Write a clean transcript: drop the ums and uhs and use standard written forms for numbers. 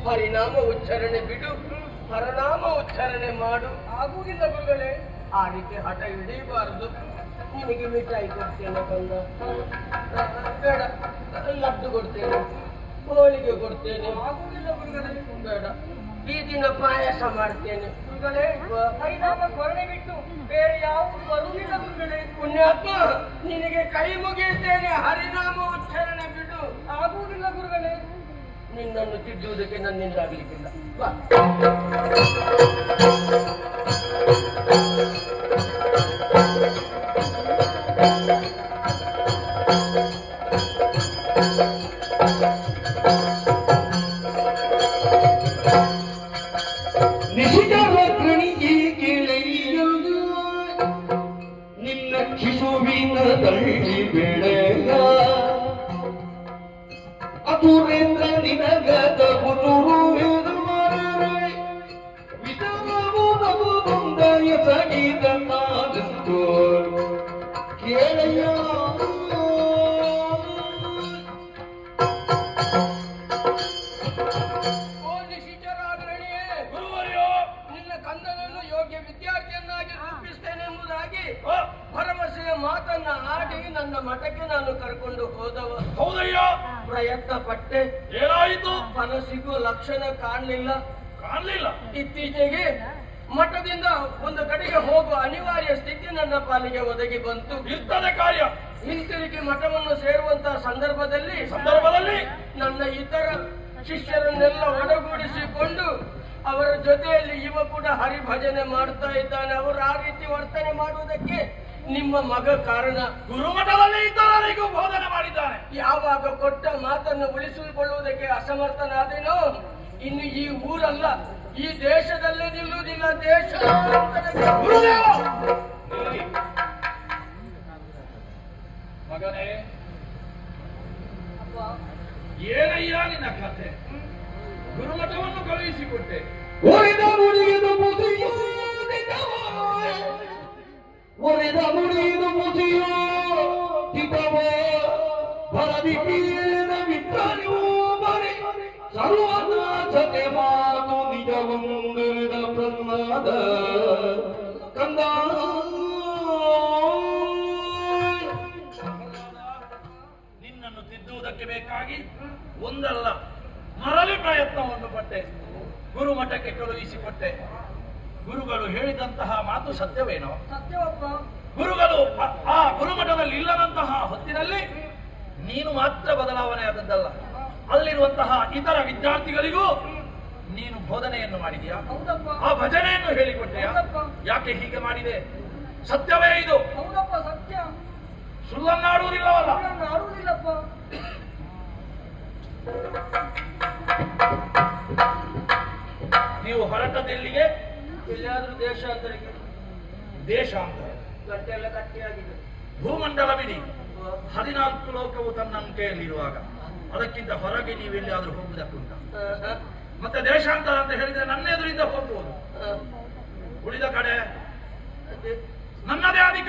ಹರಿನಾಮ ಉಚ್ಚಾರಣೆ ಬಿಡು, ಹರನಾಮ ಉಚ್ಚಾರಣೆ ಮಾಡು. ಆಗುವುದಿಲ್ಲ ಗುರುಗಳೇ. ಆ ರೀತಿ ಹಠ ಹಿಡಿಯಬಾರದು. ನಿನಗೆ ಮಿಠಾಯಿ ಕೊಡ್ತೇನೆ ಬಂದ, ಬೇಡ. ಲಡ್ಡು ಕೊಡ್ತೇನೆ, ಹೋಳಿಗೆ ಕೊಡ್ತೇನೆ, ಆಗುವುದಿಲ್ಲ ಗುರುಗಳೇ. ಬೇಡ. ಈ ದಿನ ಪಾಯಸ ಮಾಡ್ತೇನೆ ಗುರುಗಳೇ. ಹರಿನಾಮ ಸ್ಮರಣೆ ಬಿಟ್ಟು ಬೇರೆ ಯಾವುದು ಬರುವುದಿಲ್ಲ ಗುರುಗಳೇ. ಪುಣ್ಯಾತ್ಮ, ನಿನಗೆ ಕೈ ಮುಗಿಯುತ್ತೇನೆ, ಹರಿನಾಮ ಉಚ್ಚಾರಣೆ ಬಿಡು. ಆಗುವುದಿಲ್ಲ ಗುರುಗಳೇ. ನಿನ್ನನ್ನು ತಿದ್ದುವುದಕ್ಕೆ ನನ್ನಿಂದ ಆಗ್ಲಿಕ್ಕಿಲ್ಲ. ಬಾ. ನಿನ್ನ ಕಿಸುವಿನ ತಳ್ಳಿ ಬೆಳೆಯ ಅಸುರೇಂದ್ರ ನಿನಗದ ಕುಸುರುವುದು ವಿಷಮವು ಮುಂದಯ ಸಂಗೀತ ನಾದಂತೋ ಕೇಳಯ್ಯ. ನಿನ್ನ ಕಂದನನ್ನು ಯೋಗ್ಯ ವಿದ್ಯಾರ್ಥಿಯನ್ನಾಗಿ ರೂಪಿಸ್ತೇನೆ ಎಂಬುದಾಗಿ ಭರವಸೆಯ ಮಾತನ್ನ ಆಡಿ ನನ್ನ ಮಠಕ್ಕೆ ನಾನು ಕರ್ಕೊಂಡು ಹೋದವ. ಹೌದಯ್ಯ. ಪ್ರಯತ್ನ ಪಟ್ಟೆ, ಏನಾಯಿತು? ಮನಸ್ಸಿಗೂ ಲಕ್ಷಣ ಕಾಣಲಿಲ್ಲ. ಇತ್ತೀಚೆಗೆ ಮಠದಿಂದ ಒಂದು ಕಡೆಗೆ ಹೋಗುವ ಅನಿವಾರ್ಯ ಸ್ಥಿತಿ ನನ್ನ ಪಾಲಿಗೆ ಒದಗಿ ಬಂತು. ಇರ್ತದೆ ಕಾರ್ಯ. ಹಿಂತಿರುಗಿ ಮಠವನ್ನು ಸೇರುವಂತಹ ಸಂದರ್ಭದಲ್ಲಿ ನನ್ನ ಇತರ ಶಿಷ್ಯರನ್ನೆಲ್ಲ ಒಡಗೂಡಿಸಿಕೊಂಡು ಅವರ ಜೊತೆಯಲ್ಲಿ ಇವ ಕೂಡ ಹರಿಭಜನೆ ಮಾಡ್ತಾ ಇದ್ದಾನೆ. ಅವರು ಆ ರೀತಿ ವರ್ತನೆ ಮಾಡುವುದಕ್ಕೆ ನಿಮ್ಮ ಮಗ ಕಾರಣ. ಗುರುಮಠದಲ್ಲಿ ಇತರರಿಗೂ ಬೋಧನೆ ಮಾಡಿದ್ದಾನೆ. ಯಾವಾಗ ಕೊಟ್ಟ ಮಾತನ್ನು ಉಳಿಸಿಕೊಳ್ಳುವುದಕ್ಕೆ ಅಸಮರ್ಥನಾದೇನೋ, ಇನ್ನು ಈ ಊರಲ್ಲ, ಈ ದೇಶದಲ್ಲೇ ನಿಲ್ಲುವುದಿಲ್ಲ. ದೇಶ ಮಗನೇ, ಏನಯ್ಯ ನಿನ್ನ ಕಥೆ? ಗುರುಮಠವನ್ನು ಕಳುಹಿಸಿಕೊಟ್ಟೆ. ಒರಿದ ಮುಡಿದು ಮುದಿಯೋ ತಿಗವೋ ಭರದಿ ಪೀನ ವಿಟ್ಟರಿಯೋ ಬರೆ ಸರ್ವನಾಥತೆ ಮಾತು ನಿಜವಂದಿರದ ಪ್ರಸಾದ ಕಂದ. ನಿನ್ನನ್ನು ತಿದ್ದುವುದಕ್ಕೆ ಬೇಕಾಗಿ ಒಂದಲ್ಲ ಮರಳಿ ಪ್ರಯತ್ನವನ್ನು ಪಟ್ಟೆ. ಗುರುಮಠಕ್ಕೆ ಕಳುಹಿಸಿಕೊಟ್ಟೆ. ಗುರುಗಳು ಹೇಳಿದಂತಹ ಮಾತು ಸತ್ಯವೇನೋ? ಸತ್ಯವಪ್ಪ. ಗುರುಗಳು ಆ ಗುರುಮಠದಲ್ಲಿ ಇಲ್ಲದಂತಹ ಹೊತ್ತಿನಲ್ಲಿ ನೀನು ಮಾತ್ರ ಬದಲಾವಣೆ ಆದದ್ದಲ್ಲ, ಅಲ್ಲಿರುವಂತಹ ಇತರ ವಿದ್ಯಾರ್ಥಿಗಳಿಗೂ ನೀನು ಬೋಧನೆಯನ್ನು ಮಾಡಿದೆಯಾ? ಹೌದಪ್ಪ. ಆ ಭಜನೆಯನ್ನು ಹೇಳಿಕೊಟ್ಟೆಯಾ? ಯಾಕೆ ಹೀಗೆ ಮಾಡಿದೆ? ಸತ್ಯವೇ ಇದು? ಹೌದಪ್ಪ, ಸತ್ಯ. ಸುಳ್ಳನ್ನಾಡುವುದಿಲ್ಲವಲ್ಲ? ಆಡುವುದಿಲ್ಲಪ್ಪ. ನೀವು ಹೊರಟದೆಲ್ಲಿಗೆ? ಎಲ್ಲಿಯಾದ್ರೂ ದೇಶಾಂತರಕ್ಕೆ. ದೇಶಾಂತರ ಗಂಟೆ ಎಲ್ಲ ಗಟ್ಟಿಯಾಗಿದೆ. ಭೂಮಂಡಲ ಬಿಡಿ, 14 ಲೋಕವು ತನ್ನ ಅಂಕೆಯಲ್ಲಿರುವಾಗ ಅದಕ್ಕಿಂತ ಹೊರಗೆ ನೀವೆಲ್ಲಿಯಾದ್ರೂ ಹೋಗುವುದಕ್ಕುಂಟ? ಮತ್ತೆ ದೇಶಾಂತರ ಅಂತ ಹೇಳಿದ್ರೆ ನನ್ನ ಎದುರಿಂದ ಹೋಗುವುದು. ಉಳಿದ ಕಡೆ ನನ್ನದೇ ಅಧಿಕಾರ.